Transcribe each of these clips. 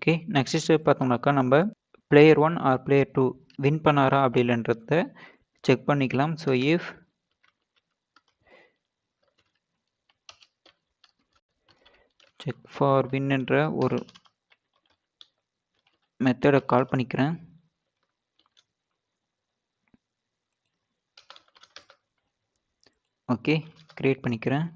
Okay. Next step பார்த்தோம்னாக்கா, நம்ம player 1 or player 2 win பண்ணாரா அப்படி இல்லைன்றத செக் பண்ணிக்கலாம். So if check for win என்ற ஒரு மெத்தடை கால் பண்ணிக்கிறேன். ஓகே, கிரியேட் பண்ணிக்கிறேன்.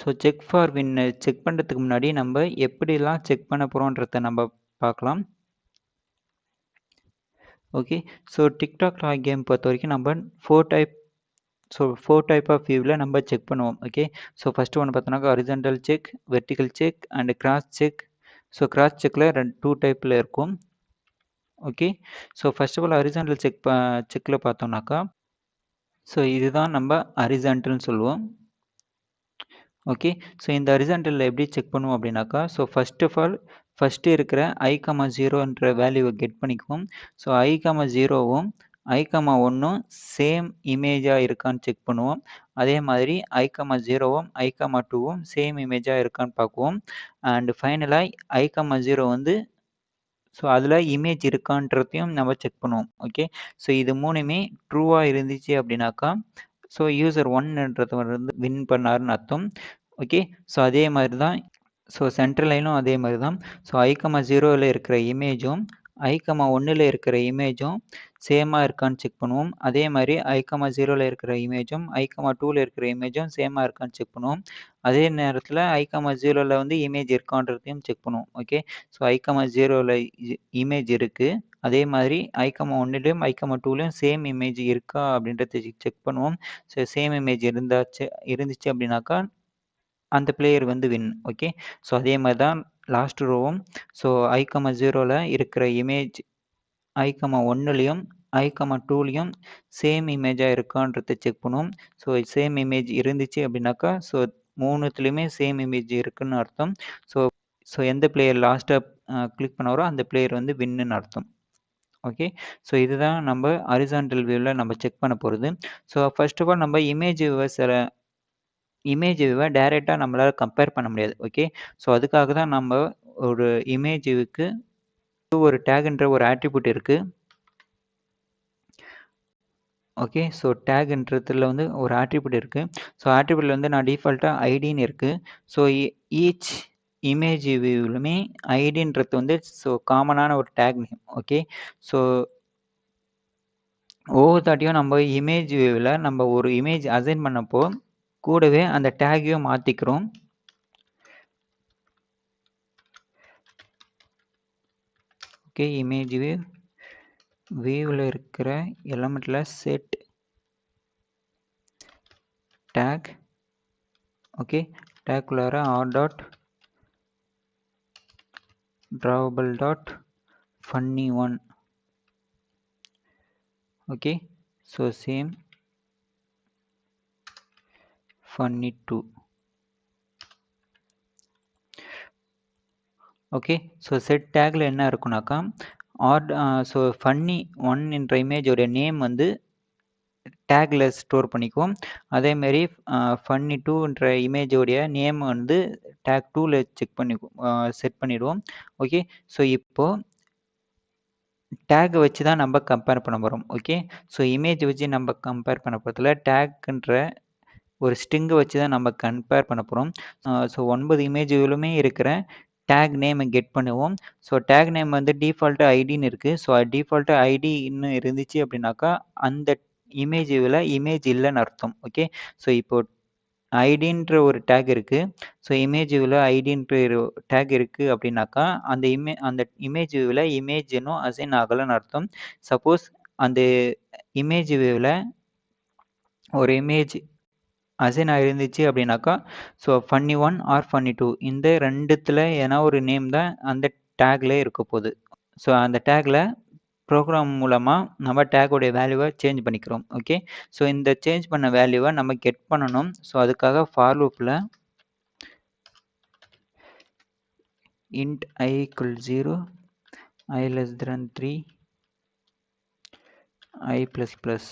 So check for win check பண்ணுறதுக்கு முன்னாடி நம்ம எப்படிலாம் செக் பண்ண போகிறோன்றத நம்ம பார்க்கலாம். ஓகே, ஸோ டிக்டாக் லாக் கேம் பொறுத்த வரைக்கும் நம்ம 4 டைப் ஆஃப் வியூவில் நம்ம செக் பண்ணுவோம். ஓகே, ஸோ ஃபஸ்ட்டு ஒன்று பார்த்தோன்னாக்கா horizontal check, vertical check and cross check. So cross செக்கில் 2 டைப்பில் இருக்கும். Okay, so first of all horizontal செக்கில் பார்த்தோம்னாக்கா, ஸோ இதுதான் நம்ம ஹரிசாண்டல்னு சொல்லுவோம். ஓகே, ஸோ இந்த ஹரிசாண்டலில் எப்படி செக் பண்ணுவோம் அப்படின்னாக்கா, so first of all first இருக்கிற i,0ன்ற வேல்யூவை கெட் பண்ணிக்குவோம். ஸோ i,0வும் i,1ம் சேம் இமேஜாக இருக்கான்னு செக் பண்ணுவோம். அதே மாதிரி i,0வும் i,2வும் சேம் இமேஜாக இருக்கான்னு பார்க்குவோம். அண்ட் ஃபைனலாக i,0 வந்து ஸோ அதில் இமேஜ் இருக்கான்றதையும் நம்ம செக் பண்ணுவோம். ஓகே, ஸோ இது மூணுமே ட்ரூவாக இருந்துச்சு அப்படின்னாக்கா, ஸோ யூசர் 1ன்றது வந்து வின் பண்ணாருன்னு அர்த்தம். ஓகே, ஸோ அதே மாதிரி தான் ஸோ சென்ட்ரல் லைனும் அதே மாதிரி தான். ஸோ i,0ல் இருக்கிற இமேஜும் i,1ல் இருக்கிற இமேஜும் சேமாக இருக்கான்னு செக் பண்ணுவோம். அதே மாதிரி i,0ல் இருக்கிற இமேஜும் i,2ல் இருக்கிற இமேஜும் சேமாக இருக்கான்னு செக் பண்ணுவோம். அதே நேரத்தில் i,0ல் வந்து இமேஜ் இருக்கான்றதையும் செக் பண்ணுவோம். ஓகே, ஸோ i,0ல் இமேஜ் இருக்குது. அதே மாதிரி i,1லையும் i,2லையும் சேம் இமேஜ் இருக்கா அப்படின்றத செக் பண்ணுவோம். ஸோ சேம் இமேஜ் இருந்துச்சு அப்படின்னாக்கா அந்த பிளேயர் வந்து வின். ஓகே, ஸோ அதே மாதிரி தான் லாஸ்ட் ரோவும். ஸோ i,0ல் இருக்கிற இமேஜ் i,1லையும் i,2லையும் சேம் இமேஜாக இருக்கான்றத செக் பண்ணுவோம். ஸோ சேம் இமேஜ் இருந்துச்சு அப்படின்னாக்கா, ஸோ மூணுத்துலேயுமே சேம் இமேஜ் இருக்குன்னு அர்த்தம். ஸோ ஸோ எந்த பிளேயர் லாஸ்ட்டாக கிளிக் பண்ணாரோ அந்த பிளேயர் வந்து வின்னுன்னு அர்த்தம். ஓகே, ஸோ இதுதான் நம்ம ஹரிசாண்டல் வியூவில் நம்ம செக் பண்ண போகிறது. ஸோ ஃபர்ஸ்ட் ஆஃப் ஆல் நம்ம இமேஜ் வியூவை டைரெக்டாக நம்மளால் கம்பேர் பண்ண முடியாது. ஓகே, ஸோ அதுக்காக தான் நம்ம ஒரு இமேஜ் வியூவுக்கு ஒரு டேக்ன்ற ஒரு ஆட்ரிபியூட் இருக்குது. ஓகே, ஸோ டேக்ன்றதுல வந்து ஒரு ஆட்ரிபியூட் இருக்குது. ஸோ ஆட்ரிபியூட்டில் வந்து நான் டிஃபால்ட்டாக ஐடின்னு இருக்குது. ஸோ ஈச் இமேஜ் வியூவிலுமே ஐடின்றது வந்து ஸோ காமனான ஒரு டேக் நேம். ஓகே, ஸோ ஒவ்வொரு தாட்டியும் நம்ம இமேஜ் வியூவில் நம்ம ஒரு இமேஜ் அசைன் பண்ணப்போ கூடவே அந்த டேக்கையும் மாற்றிக்கிறோம். ஓகே, இமேஜ் வியூவில் இருக்கிற எலமெண்ட்டில் செட் டேக். ஓகே, டேக்குள்ளார R dot drawable dot funny1. Okay, so same funny2. Okay, so set டேக்கில் என்ன இருக்குனாக்கா ஸோ funny1 என்ற இமேஜோடைய நேம் வந்து டேக்கில் ஸ்டோர் பண்ணிக்குவோம். அதேமாரி funny2ன்ற இமேஜோடைய நேம் வந்து டேக் 2ல் செட் பண்ணிடுவோம். ஓகே, ஸோ இப்போது டேக்கை வச்சு தான் நம்ம கம்பேர் பண்ண போகிறோம். ஓகே, ஸோ இமேஜ் வச்சு நம்ம கம்பேர் பண்ண போகிறதுல டேக்குன்ற ஒரு ஸ்ட்ரிங்கை வச்சு தான் நம்ம கம்பேர் பண்ண போகிறோம். ஸோ 9 இமேஜ்களுமே இருக்கிற டேக் நேமை கெட் பண்ணுவோம். ஸோ டேக் நேம் வந்து டிஃபால்ட்டாக ஐடின்னு இருக்குது. ஸோ டிஃபால்ட்டாக ஐடின்னு இருந்துச்சு அப்படின்னாக்கா அந்த இமேஜ் வியூவில் இமேஜ் இல்லைன்னு அர்த்தம். ஓகே, ஸோ இப்போ ஐடின்ற ஒரு டேக் இருக்குது. ஸோ இமேஜ் வியூவில் ஐடின்ற டேக் இருக்குது அப்படின்னாக்கா அந்த இமேஜ் வியூவில் இமேஜ் இன்னும் அசைன் ஆகலைன்னு அர்த்தம். சப்போஸ் அந்த இமேஜ் வியூவில் ஒரு இமேஜ் அசைன் ஆகிருந்துச்சு அப்படின்னாக்கா ஸோ funny1 ஆர் funny2 இந்த ரெண்டுத்தில் ஏன்னா ஒரு நேம் தான் அந்த டேக்ல இருக்க போகுது. ஸோ அந்த டேக்கில் ப்ரோக்ராம் மூலமாக நம்ம டேக்கோடைய வேல்யூவை சேஞ்ச் பண்ணிக்கிறோம். ஓகே, ஸோ இந்த சேஞ்ச் பண்ண வேல்யூவை நம்ம கெட் பண்ணணும். ஸோ அதுக்காக ஃபார் லூப்பில் int i equal 0 i less than 3 i plus plus.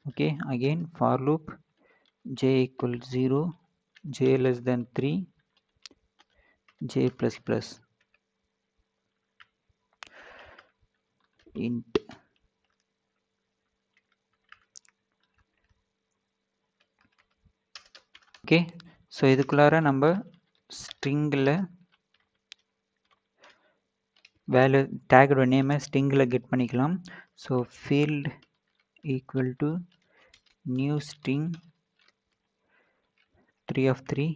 Okay, again for loop j equal 0, j less than 3, j plus plus int. Okay, so இதுக்குள்ளார நம்ம ஸ்ட்ரிங்கில் வேல்யூ டேகோட நேமை ஸ்ட்ரிங்கில் கெட் பண்ணிக்கலாம். So field equal to new string 3 of 3,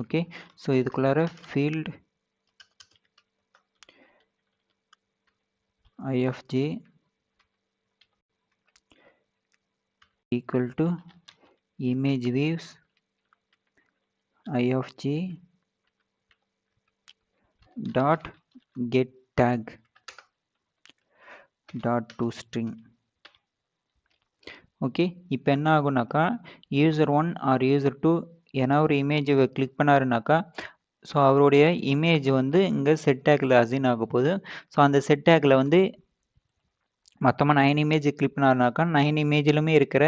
okay. So இதுக்குள்ளார field I of j equal to image views I of j dot get tag dot to string. Okay, இப்போ என்ன ஆகுனாக்கா user1 or user2 ஏன்னா ஒரு இமேஜை click பண்ணாருனாக்கா so அவருடைய image வந்து இங்கே set tackle assign ஆக போகுது. ஸோ அந்த செட் டேக்கில் வந்து மொத்தமாக 9 இமேஜ் கிளிக் பண்ணாருனாக்கா 9 இமேஜிலுமே இருக்கிற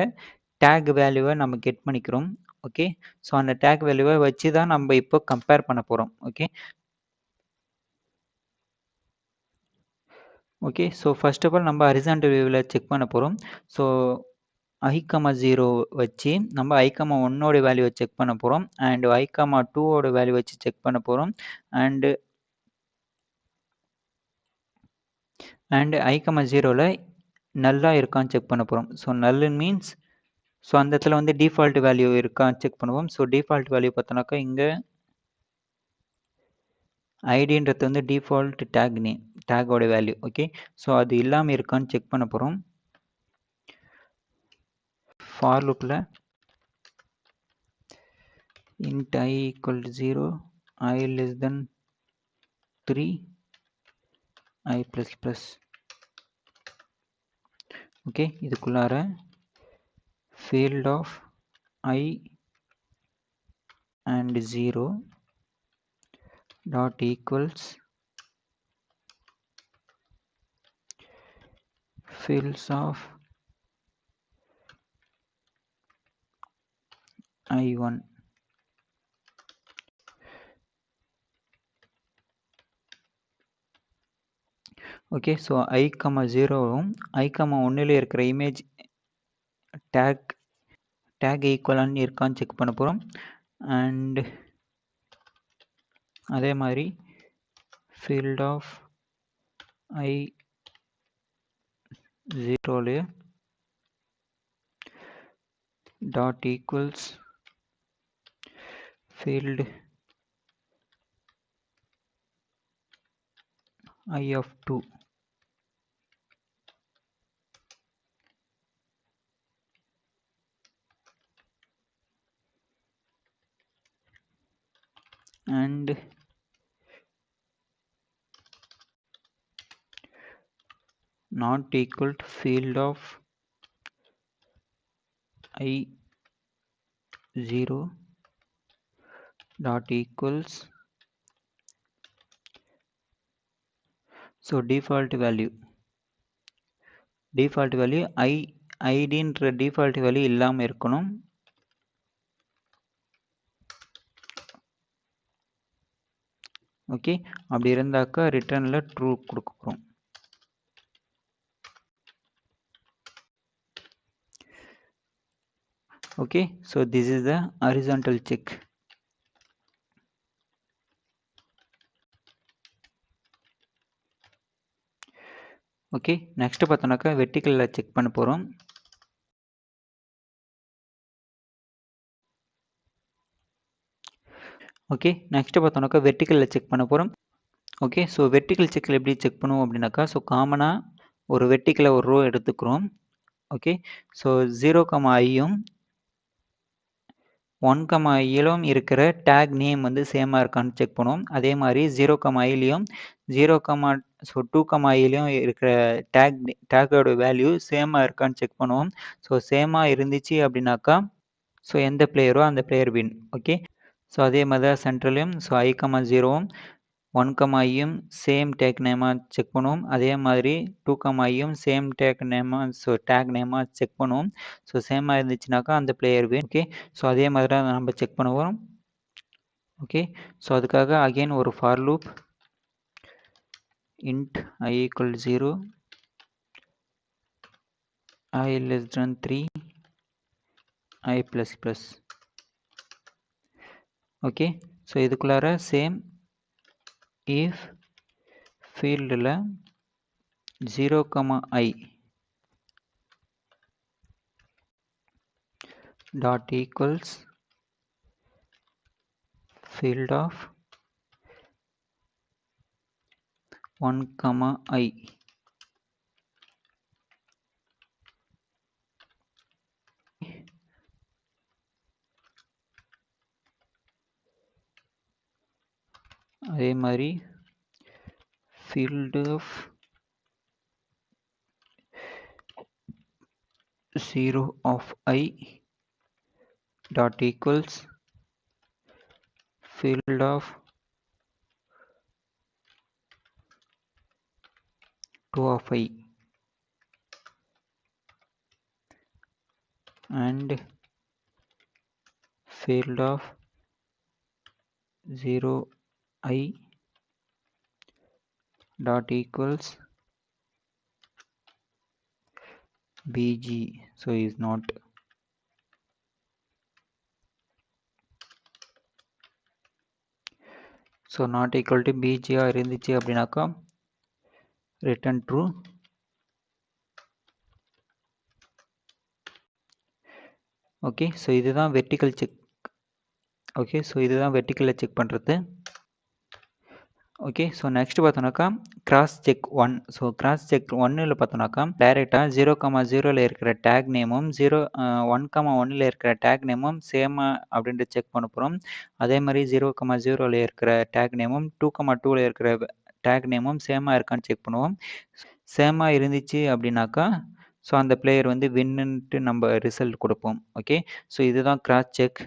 டேக் வேல்யூவை நம்ம கெட் பண்ணிக்கிறோம். ஓகே, ஸோ அந்த டேக் வேல்யூவை வச்சு தான் நம்ம இப்போ கம்பேர் பண்ண போகிறோம். Okay okay, so first of all நம்ம ஹரிசாண்டல் வியூவில் செக் பண்ண போகிறோம். ஸோ i, 0 வச்சு நம்ம i, 1ஓட வேல்யூவை செக் பண்ண போகிறோம். அண்ட் i, 2ஓட வேல்யூ வச்சு செக் பண்ண போகிறோம். அண்ட் i, 0ல் நல்லாக இருக்கான்னு செக் பண்ண போகிறோம். ஸோ நல் மீன்ஸ் ஸோ அந்த இடத்துல வந்து டிஃபால்ட் வேல்யூ இருக்கான்னு செக் பண்ணுவோம். ஸோ டிஃபால்ட் வேல்யூ பார்த்தோன்னாக்கா இங்கே ஐடின்றது வந்து டிஃபால்ட் டேக் நேம் டேக்கோட வேல்யூ. ஓகே, ஸோ அது இல்லாமல் இருக்கான்னு செக் பண்ண போகிறோம். ஃபார் லூப்பில் int I equal to 0, I less than 3, I plus plus. Okay, இதுக்குள்ளார field of I and 0 dot equals fields of I1. Okay, so i, 0வும் i, 1ல இருக்கிற image take ஈக்குவலான்னு இருக்கான்னு check பண்ண போகிறோம். அண்ட் அதே மாதிரி field of I 0ல dot equals field I of 2. And not equal to field of I 0 dot equals so default value I ஐடின்ற default value இல்லாமல் இருக்கணும். Okay, அப்படி இருந்தாக்கா ரிட்டர்னில் ட்ரூ கொடுக்க போகிறோம். Okay, so this is the horizontal check. Okay, next பார்த்தோன்னாக்கா வெர்டிக்கலில் செக் பண்ண போகிறோம். ஓகே, நெக்ஸ்ட் பார்த்தோன்னாக்கா வெர்டிக்கலில் செக் பண்ண போகிறோம். ஓகே, ஸோ வெர்டிக்கல் செக்கில் எப்படி செக் பண்ணுவோம் அப்படின்னாக்கா ஸோ காமனாக ஒரு வெர்டிக்கலில் ஒரு ரோ எடுத்துக்கிறோம். ஓகே, ஸோ 0, ஐயும் 1, ஐயிலும் இருக்கிற டேக் நேம் வந்து சேமாக இருக்கான்னு செக் பண்ணுவோம். அதே மாதிரி 0, ஐலையும் 0, ஸோ 2, ஐலையும் இருக்கிற டேக்கோட வேல்யூ சேமாக இருக்கான்னு செக் பண்ணுவோம். ஸோ சேமாக இருந்துச்சு அப்படின்னாக்கா ஸோ எந்த பிளேயரோ அந்த பிளேயர் வின். ஓகே, ஸோ அதே மாதிரி தான் சென்ட்ரலையும் ஸோ i, 0வும் 1, ஐயும் சேம் டேக் நேமாக செக் பண்ணுவோம். அதே மாதிரி 2, ஐயும் சேம் டேக் நேமாக செக் பண்ணுவோம். ஸோ சேமாக இருந்துச்சுனாக்கா அந்த பிளேயர் வின். ஓகே, ஸோ அதே மாதிரி தான் நம்ம செக் பண்ணுவோம். ஓகே, ஸோ அதுக்காக அகெயின் ஒரு for loop int I equal 0, I less than 3, I plus plus. Okay, so இதுக்குள்ளார சேம் if ஃபீல்டில் 0, I dot equals field of 1, I. அதே மாதிரி field of 0 of I dot equals field of 2 of I and field of 0 I dot equals bg. So is not. So not equal to bg இருந்துச்சு அப்படின்னாக்கா return true. Okay, so இதுதான் vertical check. Okay, so இதுதான் வெர்டிக்கலில் check பண்ணுறது. Okay, so next பார்த்தோன்னாக்கா cross check 1. So cross check 1ல் பார்த்தோன்னாக்கா டைரெக்டாக 0, 0ல் இருக்கிற டேக் நேமும் 1, 1ல் இருக்கிற டேக் நேமும் சேமா அப்படின்ட்டு செக் பண்ண போகிறோம். அதே மாதிரி 0, 0ல் இருக்கிற டேக் நேமும் 2, 2ல் இருக்கிற டேக் நேமும் சேமாக இருக்கான்னு செக் பண்ணுவோம். சேமாக இருந்துச்சு அப்படின்னாக்கா ஸோ அந்த பிளேயர் வந்து வின்னுன்ட்டு நம்ம ரிசல்ட் கொடுப்போம். ஓகே, ஸோ இதுதான் cross check.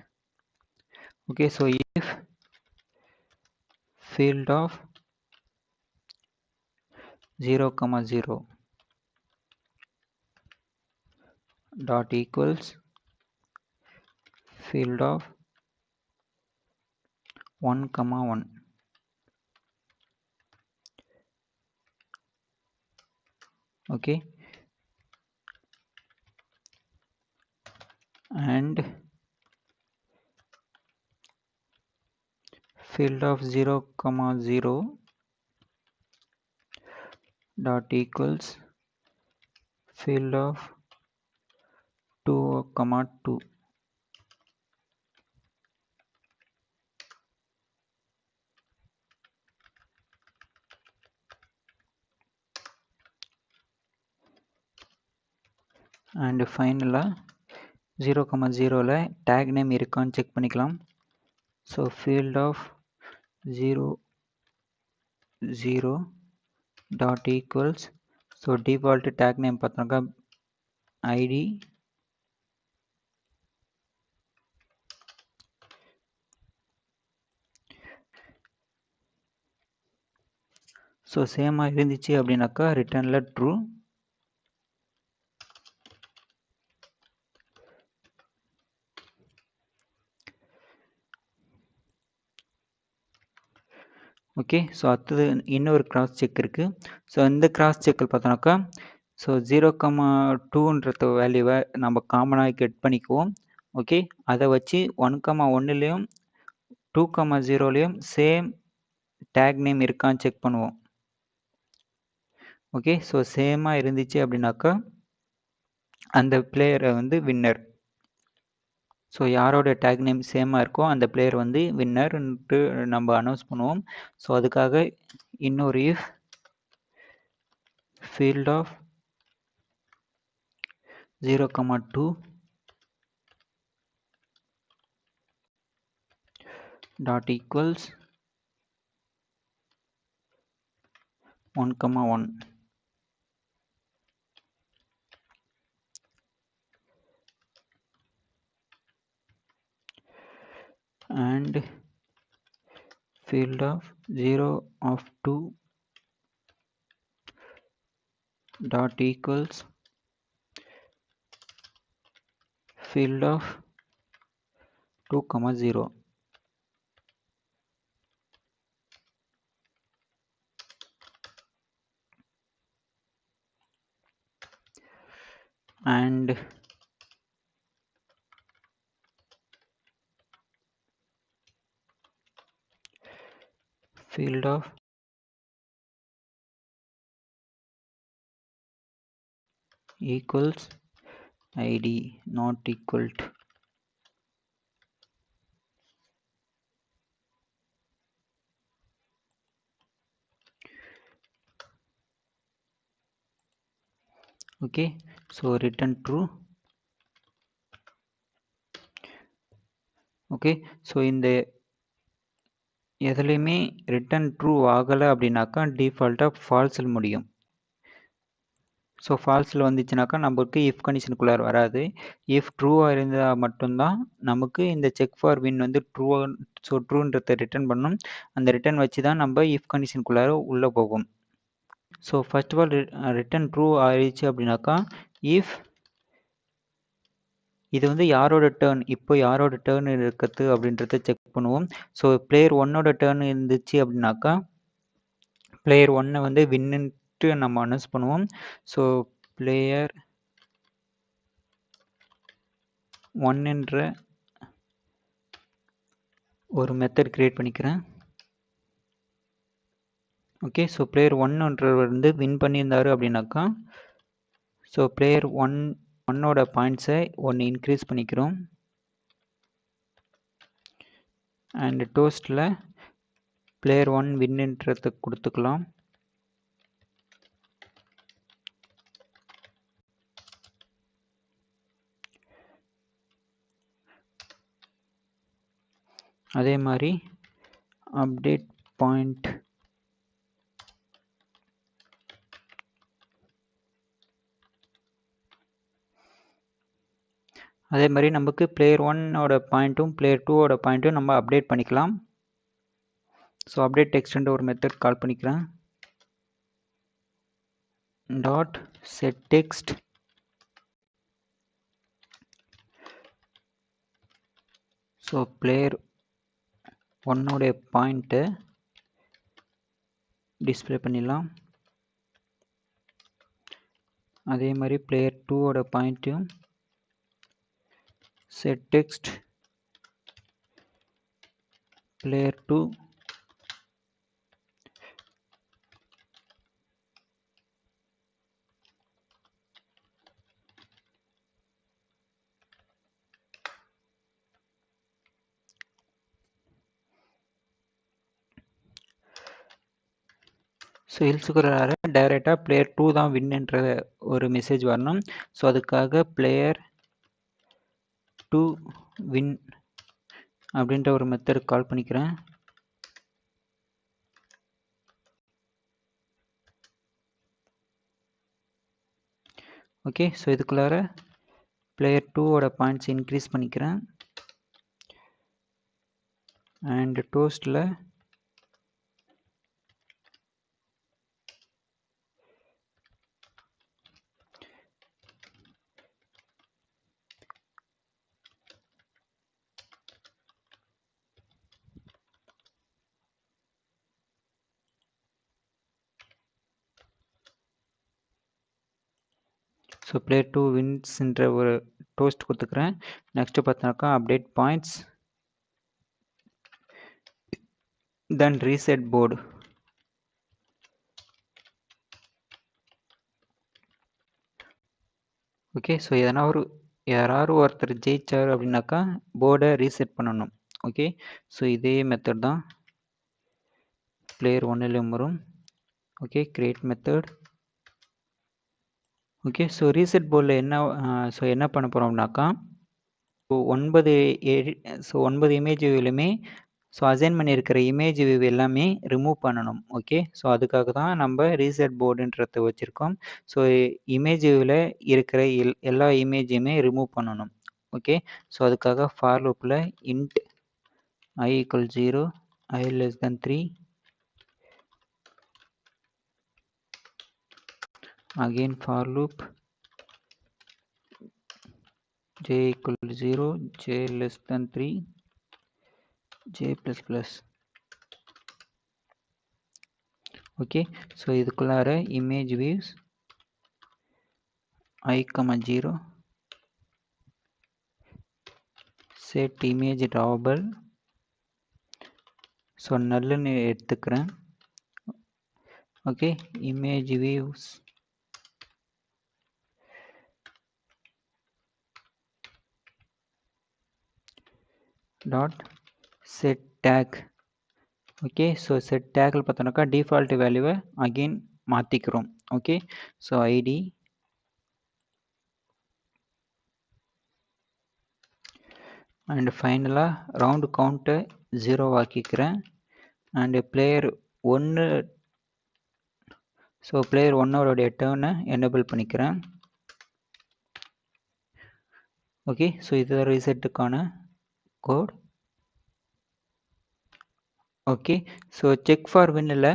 Okay, so if field of 0, 0 dot equals field of 1, 1. Okay, and field of 0, 0 dot equals field of 2, 2. and finally 0, 0ல tag name இருக்கான்னு செக் பண்ணிக்கலாம். So field of 0, 0 dot equals so default tag name பார்த்தோம்னாக்கா id so சேமாக இருந்துச்சு அப்படின்னாக்கா ரிட்டர்னில் true. Okay, so அடுத்தது இன்னொரு cross check இருக்குது. So இந்த கிராஸ் செக்கில் பார்த்தோன்னாக்கா ஸோ 0, 2ன்ற வேல்யூவை நம்ம காமனாக கெட் பண்ணிக்குவோம். ஓகே, அதை வச்சு 1, 1லேயும் 2, 0லேயும் சேம் டேக் நேம் இருக்கான்னு செக் பண்ணுவோம். ஓகே, ஸோ சேமாக இருந்துச்சு அப்படின்னாக்கா அந்த பிளேயரை வந்து வின்னர். ஸோ யாரோட டேக் நேம் சேமாக இருக்கோ அந்த பிளேயர் வந்து வின்னர்ன்ட்டு நம்ம அனௌன்ஸ் பண்ணுவோம். ஸோ அதுக்காக இன்னொரு if field of 0, 2 dot equals 1, 1. and field of 0 of 2 dot equals field of 2 comma 0. And field of equals id not equal to. Okay, so return true. Okay, so இந்த எதுலையுமே return true ஆகலை அப்படின்னாக்கா டிஃபால்ட்டாக ஃபால்ஸில் முடியும். So ஃபால்ஸில் வந்துச்சுனாக்கா நமக்கு if கண்டிஷனுக்குள்ளார வராது. If ட்ரூவாக இருந்தால் மட்டும்தான் நமக்கு இந்த செக் ஃபார் வின் வந்து ட்ரூன்றதை ரிட்டர்ன் பண்ணும். அந்த ரிட்டர்ன் வச்சு தான் நம்ம இஃப் கண்டிஷனுக்குள்ளார உள்ளே போகும். So first of all return true ஆயிடுச்சு அப்படின்னாக்கா இஃப் இது வந்து யாரோட டேர்ன், இப்போ யாரோட டேர்ன் இருக்குது அப்படின்றத செக் பண்ணுவோம். ஸோ பிளேயர் 1ஓட டேர்ன் இருந்துச்சு அப்படின்னாக்கா பிளேயர் 1 வந்து வின்னுன்ட்டு நம்ம அனௌன்ஸ் பண்ணுவோம். ஸோ பிளேயர் 1என்ற ஒரு மெத்தட் கிரியேட் பண்ணிக்கிறேன். ஓகே, ஸோ பிளேயர் 1ன்றவர் வந்து வின் பண்ணியிருந்தாரு அப்படின்னாக்கா ஸோ பிளேயர் 1ஓட பாயிண்ட்ஸை 1 இன்க்ரீஸ் பண்ணிக்கிறோம். அண்ட் டோஸ்ட்டில் பிளேயர் 1 வின்னுன்றதை கொடுத்துக்கலாம். அதே மாதிரி அப்டேட் பாயிண்ட் அதே மாதிரி நமக்கு பிளேயர் 1ஓட பாயிண்ட்டும் பிளேயர் 2ஓட பாயிண்ட்டும் நம்ம அப்டேட் பண்ணிக்கலாம். ஸோ அப்டேட் டெக்ஸ்ட்ன்ற ஒரு மெத்தட் கால் பண்ணிக்கிறேன். Dot set text so player 1ஓடைய பாயிண்ட்டை டிஸ்பிளே பண்ணிடலாம். அதே மாதிரி பிளேயர் 2ஓட பாயிண்ட்டையும் செட் டெக்ஸ்ட் பிளேயர் 2 ஸோ ஹில்ஸுக்குள்ளார டைரெக்டாக பிளேயர் 2 தான் வின்னுன்ற ஒரு மெசேஜ் வரணும். ஸோ அதுக்காக பிளேயர் 2 வின் அப்படின்ற ஒரு மெத்தட் கால் பண்ணிக்கிறேன். ஓகே, ஸோ இதுக்குள்ளார பிளேயர் 2ஓட பாயிண்ட்ஸ் இன்க்ரீஸ் பண்ணிக்கிறேன். அண்ட் டோஸ்ட்டில் ஸோ பிளேயர் 2 வின்ஸ்ன்ற ஒரு டோஸ்ட் கொடுத்துக்கிறேன். நெக்ஸ்ட் பார்த்தாக்கா update points then reset board. Okay, so யாராவது ஒருத்தர் ஜெயிச்சார் அப்படின்னாக்கா போர்டை ரீசெட் பண்ணணும். ஓகே, ஸோ இதே மெத்தட் தான் பிளேயர் 1லையும் வரும். Okay, create method. Okay, so reset போர்டில் என்ன பண்ண போகிறோம்னாக்கா ஸோ 9 இமேஜ் வியூலையுமே ஸோ அசைன் பண்ணியிருக்கிற இமேஜ் வியூ எல்லாமே ரிமூவ் பண்ணணும். ஓகே, ஸோ அதுக்காக தான் நம்ம ரீசெட் போர்டுன்றதை வச்சுருக்கோம். ஸோ இமேஜ் வியூவில் இருக்கிற எல்லா இமேஜையுமே ரிமூவ் பண்ணணும். ஓகே, ஸோ அதுக்காக ஃபார் லூப்பில் int i = 0 I less than 3. Again for loop j equal to 0, j less than 3, j plus plus. Okay, so இதுக்குள்ளார image views I, 0, set image drawable, so nullன்னு எடுத்துக்கிறேன். Okay, image views dot set tag. Okay, so set tag பார்த்தோம்னாக்கா default value again மாத்திக்கிறோம். Okay, so id and finally round count 0 ஆக்கிக்கிறேன் and player 1, so player 1 ஓடைய turn enable பண்ணிக்கிறேன். Okay, so இது resetக்கான code. Okay, so check for win இல்ல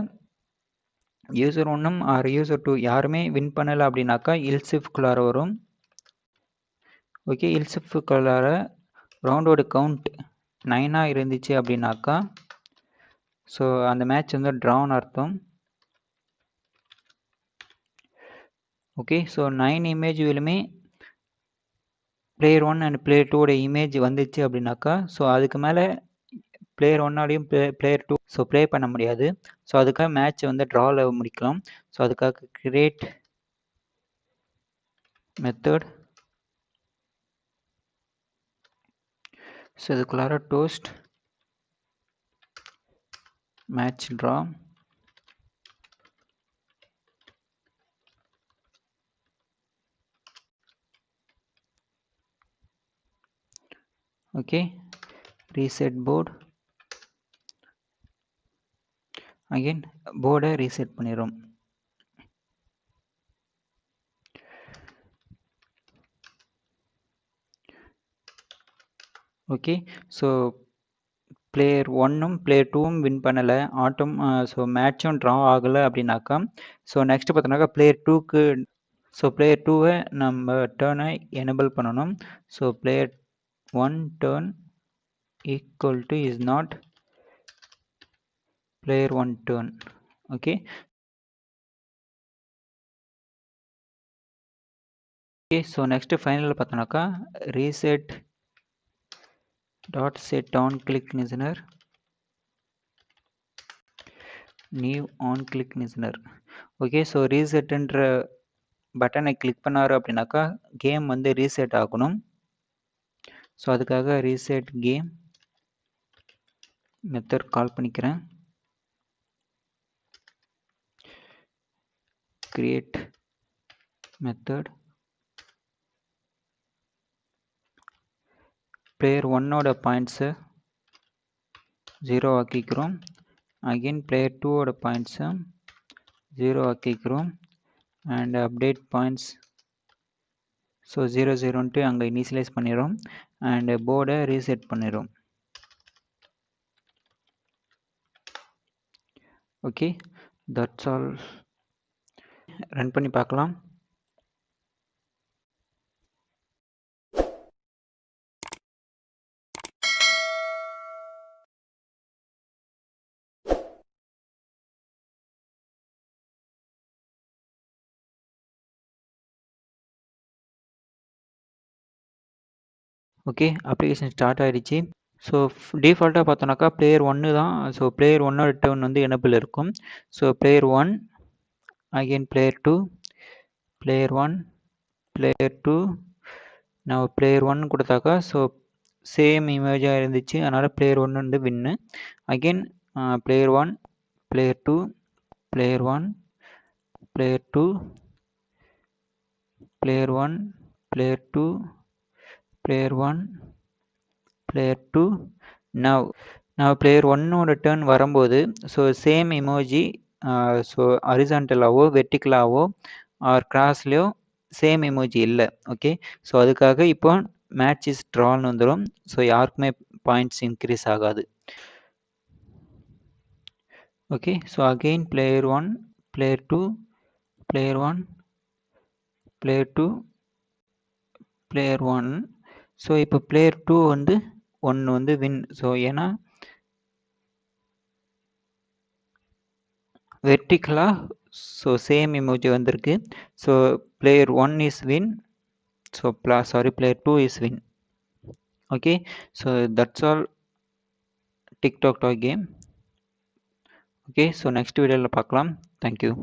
user 1 or user 2 யாருமே win பண்ணல அப்படின்னாக்கா else if குள்ளார வரும். Okay, else if குள்ளார ரவுண்டோட கவுண்ட் 9 இருந்துச்சு அப்படின்னாக்கா ஸோ அந்த மேட்ச் வந்து ட்ரான்னு அர்த்தம். ஓகே, ஸோ 9 இமேஜ்களுமே பிளேயர் 1 அண்ட் பிளேயர் 2 இமேஜ் வந்துச்சு அப்படின்னாக்கா ஸோ அதுக்கு மேலே பிளேயர் 1ஆலையும் பிளேயர் 2 ஸோ ப்ளே பண்ண முடியாது. ஸோ அதுக்காக மேட்ச் வந்து ட்ராவில் முடிக்கலாம். ஸோ அதுக்காக கிரியேட் மெத்தட், ஸோ இதுக்குள்ளார toast match draw. Okay, reset board, again போர்டை ரீசெட் பண்ணிடும். ஓகே, ஸோ பிளேயர் 1ம் பிளேயர் 2ம் வின் பண்ணலை, ஆட்டம் ஸோ மேட்சும் ட்ரா ஆகலை அப்படின்னாக்கா ஸோ நெக்ஸ்ட் பார்த்தோன்னாக்கா பிளேயர் 2க்கு ஸோ பிளேயர் 2வை நம்ம டேர்னை எனபிள் பண்ணணும். So player 1 turn equal to is not player 1 turn. Okay, okay, so next ஃபைனலில் பார்த்தோன்னாக்கா reset dot set on click listener new on click listener. Okay, so ரீசெட்டுன்ற பட்டனை click பண்ணாரு அப்படின்னாக்கா கேம் வந்து ரீசெட் ஆகணும். ஸோ அதுக்காக ரீசெட் கேம் மெத்தட் கால் பண்ணிக்கிறேன். Create method, player 1ஓட பாயிண்ட்ஸை 0 ஆக்கிக்கிறோம். அகெயின் பிளேயர் 2ஓட பாயிண்ட்ஸை 0 ஆக்கிக்கிறோம். அண்ட் அப்டேட் பாயிண்ட்ஸ் ஸோ 0 0ன்ட்டு அங்கே இனிஷியலைஸ் பண்ணிடுறோம். அண்ட் போர்டை ரீசெட் பண்ணிடுறோம். Okay, that's all. ரன் பண்ணி பார்க்கலாம். ஓகே, அப்ளிகேஷன் ஸ்டார்ட் ஆகிடுச்சு. ஸோ டிஃபால்ட்டாக பார்த்தோன்னாக்கா பிளேயர் 1 தான். ஸோ பிளேயர் 1ஓட டர்ன் வந்து எனபிள் இருக்கும். So player 1 again player 2, player 1, player 2, நான் பிளேயர் 1 கொடுத்தாக்கா ஸோ சேம் இமேஜாக இருந்துச்சு, அதனால் பிளேயர் 1 வந்து win. Again player 1, player 2, player 1, player 2, player 1, player 2, player 1, player 2. நான் பிளேயர் 1ஓட டர்ன் வரும்போது so same emoji so ஹரிசாண்டலாவோ வெர்டிக்கலாவோ R கிராஸ்லேயோ same emoji இல்லை. ஓகே, ஸோ அதுக்காக இப்போ மேட்ச் இஸ் ட்ரான்னு வந்துடும். ஸோ யாருக்குமே பாயிண்ட்ஸ் இன்க்ரீஸ் ஆகாது. Okay, so again player 1, player 2, player 1, player 2, player 1. So இப்போ பிளேயர் 2 வந்து 1 வந்து வின். ஸோ ஏன்னா வெர்டிக்கலாக ஸோ சேம் இமோஜி வந்திருக்கு. So player 1 is win. So player 2 is win. Okay, so that's all TikTok toy game. Okay, so next வீடியோவில் பார்க்கலாம். Thank you.